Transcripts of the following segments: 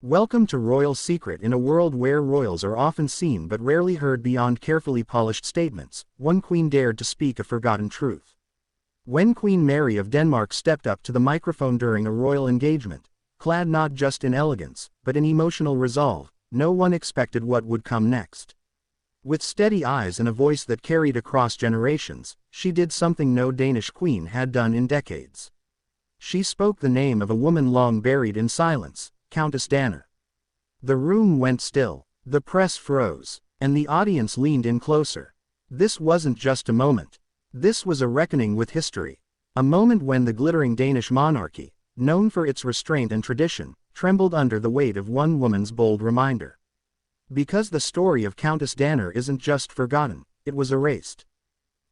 Welcome to Royal Secret. In a world where royals are often seen but rarely heard beyond carefully polished statements, one queen dared to speak a forgotten truth. When Queen Mary of Denmark stepped up to the microphone during a royal engagement, clad not just in elegance, but in emotional resolve, no one expected what would come next. With steady eyes and a voice that carried across generations, she did something no Danish queen had done in decades. She spoke the name of a woman long buried in silence, Countess Danner. The room went still, the press froze, and the audience leaned in closer. This wasn't just a moment. This was a reckoning with history. A moment when the glittering Danish monarchy, known for its restraint and tradition, trembled under the weight of one woman's bold reminder. Because the story of Countess Danner isn't just forgotten, it was erased.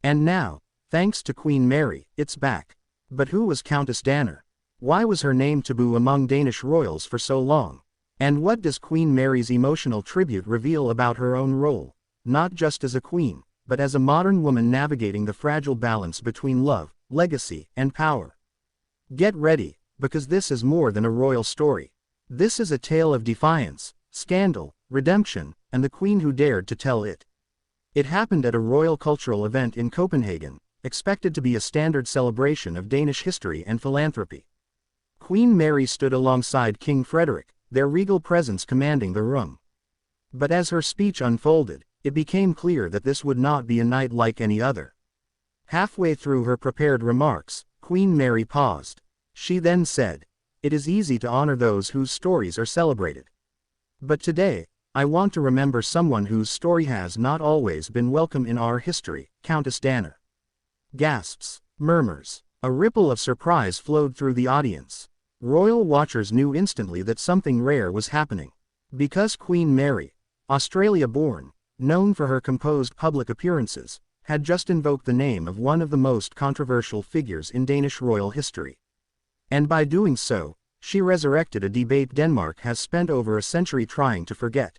And now, thanks to Queen Mary, it's back. But who was Countess Danner? Why was her name taboo among Danish royals for so long? And what does Queen Mary's emotional tribute reveal about her own role, not just as a queen, but as a modern woman navigating the fragile balance between love, legacy, and power? Get ready, because this is more than a royal story. This is a tale of defiance, scandal, redemption, and the queen who dared to tell it. It happened at a royal cultural event in Copenhagen, expected to be a standard celebration of Danish history and philanthropy. Queen Mary stood alongside King Frederik, their regal presence commanding the room. But as her speech unfolded, it became clear that this would not be a night like any other. Halfway through her prepared remarks, Queen Mary paused. She then said, "It is easy to honor those whose stories are celebrated. But today, I want to remember someone whose story has not always been welcome in our history, Countess Danner." Gasps, murmurs, a ripple of surprise flowed through the audience. Royal watchers knew instantly that something rare was happening. Because Queen Mary, Australia-born, known for her composed public appearances, had just invoked the name of one of the most controversial figures in Danish royal history. And by doing so, she resurrected a debate Denmark has spent over a century trying to forget.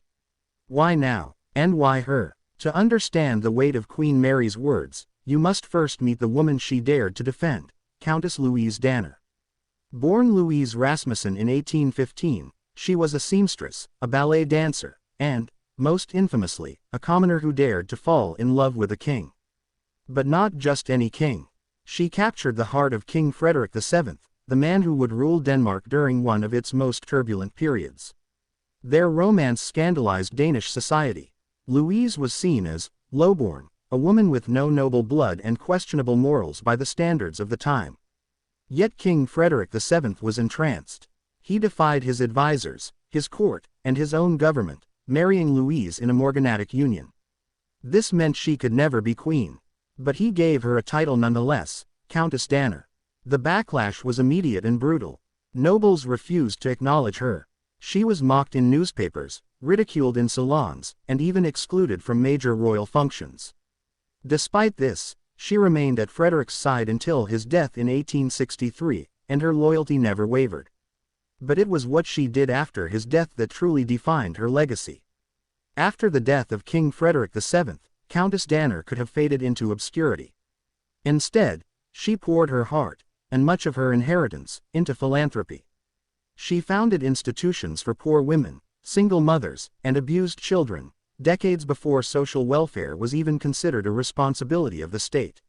Why now, and why her? To understand the weight of Queen Mary's words, you must first meet the woman she dared to defend, Countess Louise Danner. Born Louise Rasmussen in 1815, she was a seamstress, a ballet dancer, and, most infamously, a commoner who dared to fall in love with a king. But not just any king. She captured the heart of King Frederik VII, the man who would rule Denmark during one of its most turbulent periods. Their romance scandalized Danish society. Louise was seen as lowborn, a woman with no noble blood and questionable morals by the standards of the time. Yet King Frederik VII was entranced. He defied his advisors, his court, and his own government, marrying Louise in a morganatic union. This meant she could never be queen. But he gave her a title nonetheless, Countess Danner. The backlash was immediate and brutal. Nobles refused to acknowledge her. She was mocked in newspapers, ridiculed in salons, and even excluded from major royal functions. Despite this, she remained at Frederik's side until his death in 1863, and her loyalty never wavered. But it was what she did after his death that truly defined her legacy. After the death of King Frederik VII, Countess Danner could have faded into obscurity. Instead, she poured her heart, and much of her inheritance, into philanthropy. She founded institutions for poor women, single mothers, and abused children, decades before social welfare was even considered a responsibility of the state.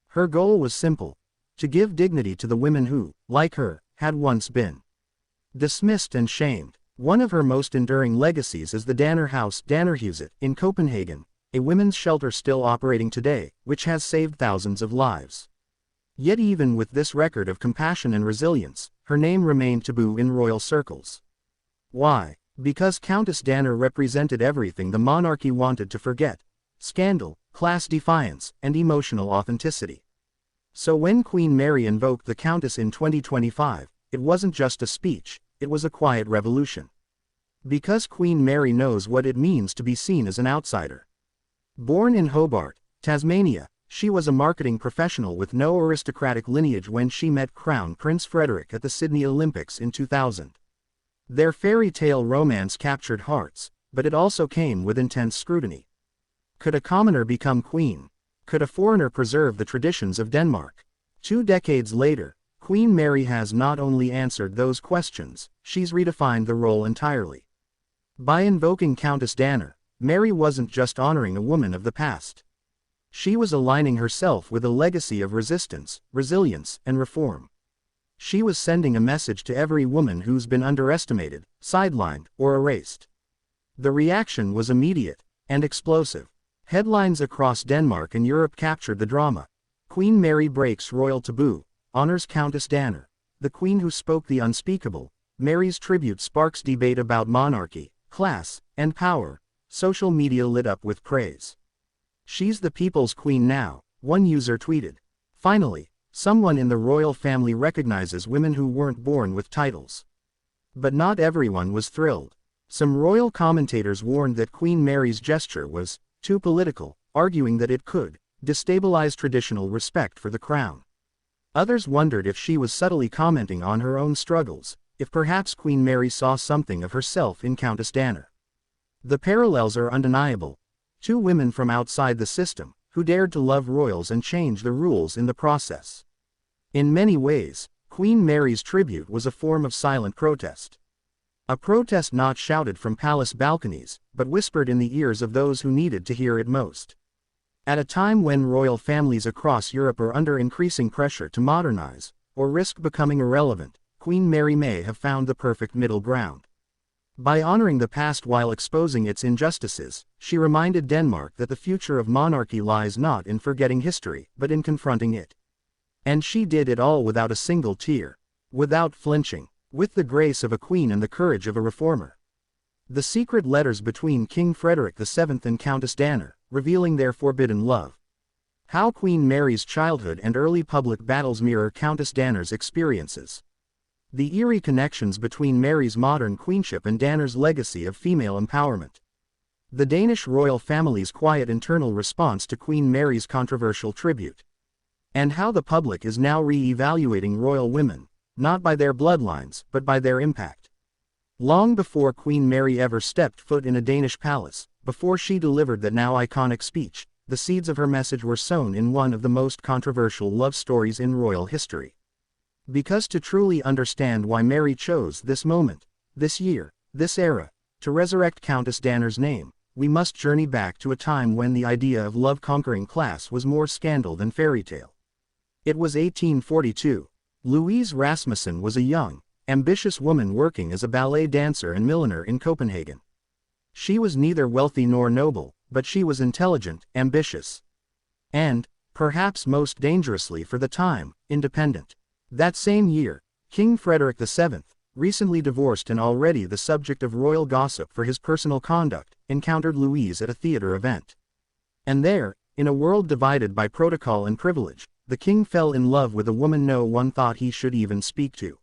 Her goal was simple: to give dignity to the women who, like her, had once been dismissed and shamed. One of her most enduring legacies is the Danner House Dannerhuset in Copenhagen, a women's shelter still operating today, which has saved thousands of lives. Yet even with this record of compassion and resilience, her name remained taboo in royal circles. Why? Because Countess Danner represented everything the monarchy wanted to forget: scandal, class defiance, and emotional authenticity. So when Queen Mary invoked the Countess in 2025, it wasn't just a speech, it was a quiet revolution. Because Queen Mary knows what it means to be seen as an outsider. Born in Hobart, Tasmania, she was a marketing professional with no aristocratic lineage when she met Crown Prince Frederik at the Sydney Olympics in 2000. Their fairy tale romance captured hearts, but it also came with intense scrutiny. Could a commoner become queen? Could a foreigner preserve the traditions of Denmark? 2 decades later, Queen Mary has not only answered those questions, she's redefined the role entirely. By invoking Countess Danner, Mary wasn't just honoring a woman of the past. She was aligning herself with a legacy of resistance, resilience, and reform. She was sending a message to every woman who's been underestimated, sidelined, or erased. The reaction was immediate and explosive. Headlines across Denmark and Europe captured the drama. Queen Mary breaks royal taboo, honors Countess Danner. The queen who spoke the unspeakable. Mary's tribute sparks debate about monarchy, class, and power. Social media lit up with praise. "She's the people's queen now," one user tweeted. Finally, someone in the royal family recognizes women who weren't born with titles. But not everyone was thrilled. Some royal commentators warned that Queen Mary's gesture was too political, arguing that it could destabilize traditional respect for the crown. Others wondered if she was subtly commenting on her own struggles, if perhaps Queen Mary saw something of herself in Countess Danner. The parallels are undeniable. Two women from outside the system, who dared to love royals and change the rules in the process. In many ways, Queen Mary's tribute was a form of silent protest. A protest not shouted from palace balconies, but whispered in the ears of those who needed to hear it most. At a time when royal families across Europe are under increasing pressure to modernize, or risk becoming irrelevant, Queen Mary may have found the perfect middle ground. By honoring the past while exposing its injustices, she reminded Denmark that the future of monarchy lies not in forgetting history, but in confronting it. And she did it all without a single tear. Without flinching. With the grace of a queen and the courage of a reformer. The secret letters between King Frederik VII and Countess Danner, revealing their forbidden love. How Queen Mary's childhood and early public battles mirror Countess Danner's experiences. The eerie connections between Mary's modern queenship and Danner's legacy of female empowerment. The Danish royal family's quiet internal response to Queen Mary's controversial tribute. And how the public is now re-evaluating royal women, not by their bloodlines, but by their impact. Long before Queen Mary ever stepped foot in a Danish palace, before she delivered that now iconic speech, the seeds of her message were sown in one of the most controversial love stories in royal history. Because to truly understand why Mary chose this moment, this year, this era, to resurrect Countess Danner's name, we must journey back to a time when the idea of love conquering class was more scandal than fairy tale. It was 1842. Louise Rasmussen was a young, ambitious woman working as a ballet dancer and milliner in Copenhagen. She was neither wealthy nor noble, but she was intelligent, ambitious, and, perhaps most dangerously for the time, independent. That same year, King Frederik VII, recently divorced and already the subject of royal gossip for his personal conduct, encountered Louise at a theater event. And there, in a world divided by protocol and privilege, the king fell in love with a woman no one thought he should even speak to.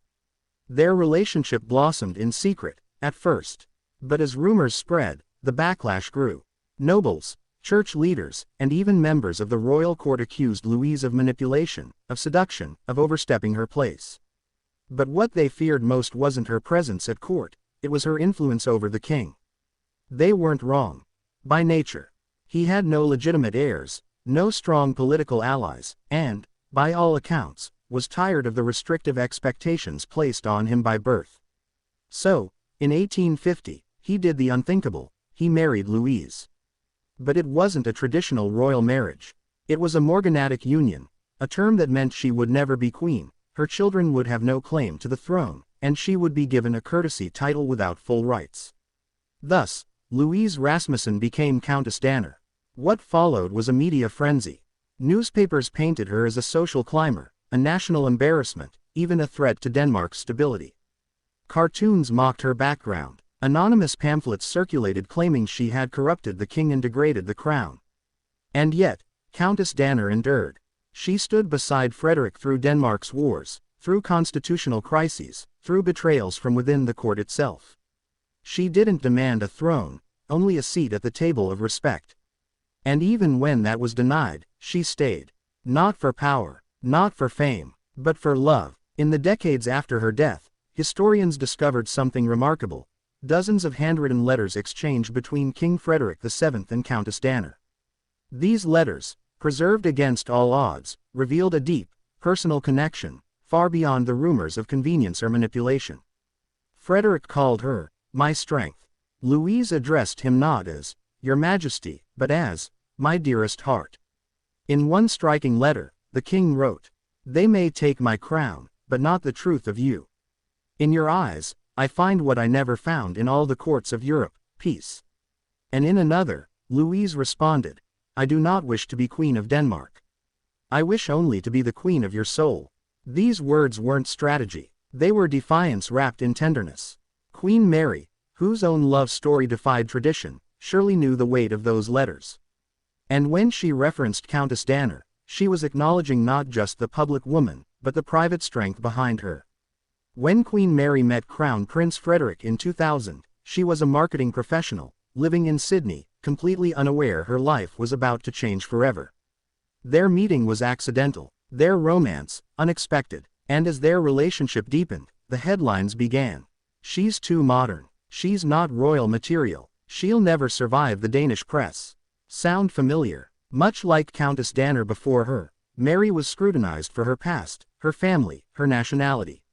Their relationship blossomed in secret, at first. But as rumors spread, the backlash grew. Nobles, church leaders, and even members of the royal court accused Louise of manipulation, of seduction, of overstepping her place. But what they feared most wasn't her presence at court, it was her influence over the king. They weren't wrong. By nature. He had no legitimate heirs, no strong political allies, and, by all accounts, was tired of the restrictive expectations placed on him by birth. So, in 1850, he did the unthinkable, he married Louise. But it wasn't a traditional royal marriage. It was a morganatic union, a term that meant she would never be queen, her children would have no claim to the throne, and she would be given a courtesy title without full rights. Thus, Louise Rasmussen became Countess Danner. What followed was a media frenzy. Newspapers painted her as a social climber, a national embarrassment, even a threat to Denmark's stability. Cartoons mocked her background. Anonymous pamphlets circulated claiming she had corrupted the king and degraded the crown. And yet, Countess Danner endured. She stood beside Frederik through Denmark's wars, through constitutional crises, through betrayals from within the court itself. She didn't demand a throne, only a seat at the table of respect. And even when that was denied, she stayed. Not for power, not for fame, but for love. In the decades after her death, historians discovered something remarkable. Dozens of handwritten letters exchanged between King Frederik VII and Countess Danner. These letters, preserved against all odds, revealed a deep, personal connection, far beyond the rumors of convenience or manipulation. Frederik called her, "my strength." Louise addressed him not as, "Your Majesty," but as, "my dearest heart." In one striking letter, the king wrote, "They may take my crown, but not the truth of you. In your eyes, I find what I never found in all the courts of Europe, peace." And in another, Louise responded, "I do not wish to be Queen of Denmark. I wish only to be the queen of your soul." These words weren't strategy. They were defiance wrapped in tenderness. QueenMary, whose own love story defied tradition, surely knew the weight of those letters. And when she referenced Countess Danner, she was acknowledging not just the public woman, but the private strength behind her. When QueenMary met Crown Prince Frederik in 2000, she was a marketing professional, living in Sydney, completely unaware her life was about to change forever. Their meeting was accidental, their romance, unexpected, and as their relationship deepened, the headlines began. "She's too modern. She's not royal material. She'll never survive the Danish press." Sound familiar? Much like Countess Danner before her, Mary was scrutinized for her past, her family, her nationality.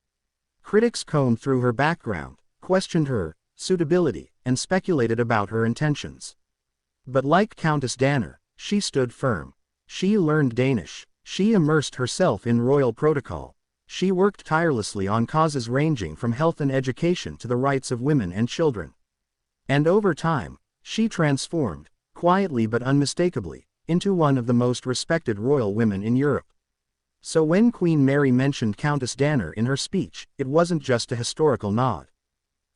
Critics combed through her background, questioned her suitability, and speculated about her intentions. But like Countess Danner, she stood firm. She learned Danish. She immersed herself in royal protocol. She worked tirelessly on causes ranging from health and education to the rights of women and children. And over time, she transformed, quietly but unmistakably, into one of the most respected royal women in Europe. So when QueenMary mentioned Countess Danner in her speech, it wasn't just a historical nod.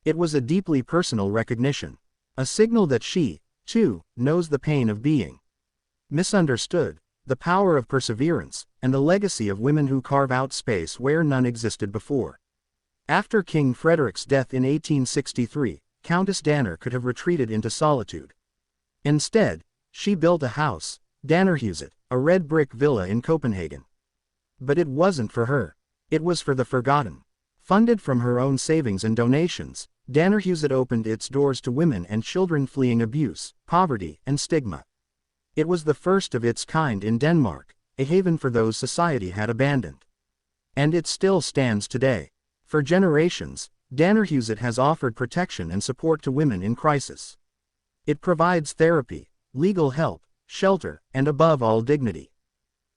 It was a deeply personal recognition. A signal that she, too, knows the pain of being misunderstood, the power of perseverance, and the legacy of women who carve out space where none existed before. After King Frederik's death in 1863, Countess Danner could have retreated into solitude. Instead, she built a house, Dannerhuset, a red brick villa in Copenhagen. But it wasn't for her. It was for the forgotten. Funded from her own savings and donations, Dannerhuset opened its doors to women and children fleeing abuse, poverty, and stigma. It was the first of its kind in Denmark, a haven for those society had abandoned. And it still stands today. For generations, Dannerhuset has offered protection and support to women in crisis. It provides therapy, legal help, shelter, and above all dignity.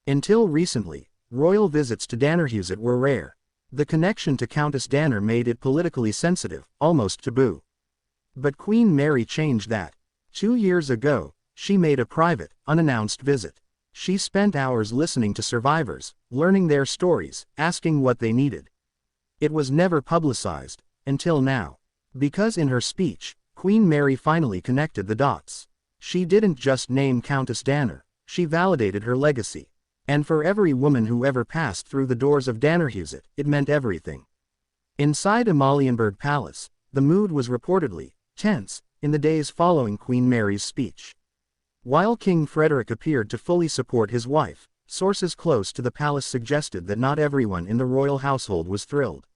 Until recently, royal visits to Dannerhuset were rare. The connection to Countess Danner made it politically sensitive, almost taboo. But QueenMary changed that. 2 years ago, she made a private, unannounced visit. She spent hours listening to survivors, learning their stories, asking what they needed. It was never publicized, until now. Because in her speech, QueenMary finally connected the dots. She didn't just name Countess Danner, she validated her legacy. And for every woman who ever passed through the doors of Dannerhuset, it meant everything. Inside Amalienborg Palace, the mood was reportedly tense in the days following QueenMary's speech. While King Frederik appeared to fully support his wife, sources close to the palace suggested that not everyone in the royal household was thrilled.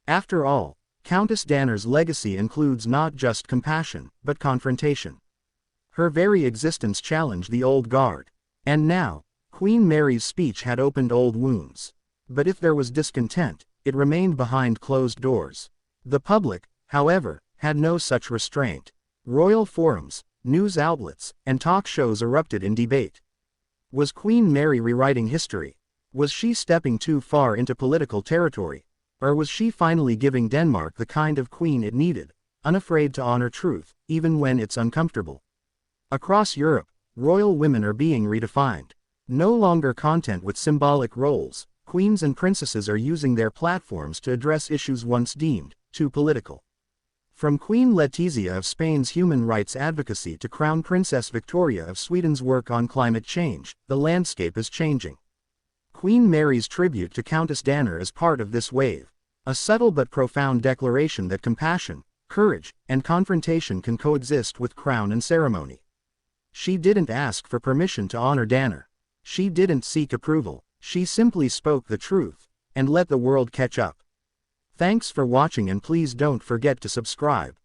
After all, Countess Danner's legacy includes not just compassion, but confrontation. Her very existence challenged the old guard. And now, QueenMary's speech had opened old wounds. But if there was discontent, it remained behind closed doors. The public, however, had no such restraint. Royal forums, news outlets, and talk shows erupted in debate. Was QueenMary rewriting history? Was she stepping too far into political territory? Or was she finally giving Denmark the kind of queen it needed, unafraid to honor truth, even when it's uncomfortable? Across Europe, royal women are being redefined. No longer content with symbolic roles, queens and princesses are using their platforms to address issues once deemed too political. From Queen Letizia of Spain's human rights advocacy to Crown Princess Victoria of Sweden's work on climate change, the landscape is changing. QueenMary's tribute to Countess Danner is part of this wave, a subtle but profound declaration that compassion, courage, and confrontation can coexist with crown and ceremony. She didn't ask for permission to honor Danner. She didn't seek approval, she simply spoke the truth, and let the world catch up. Thanks for watching and please don't forget to subscribe.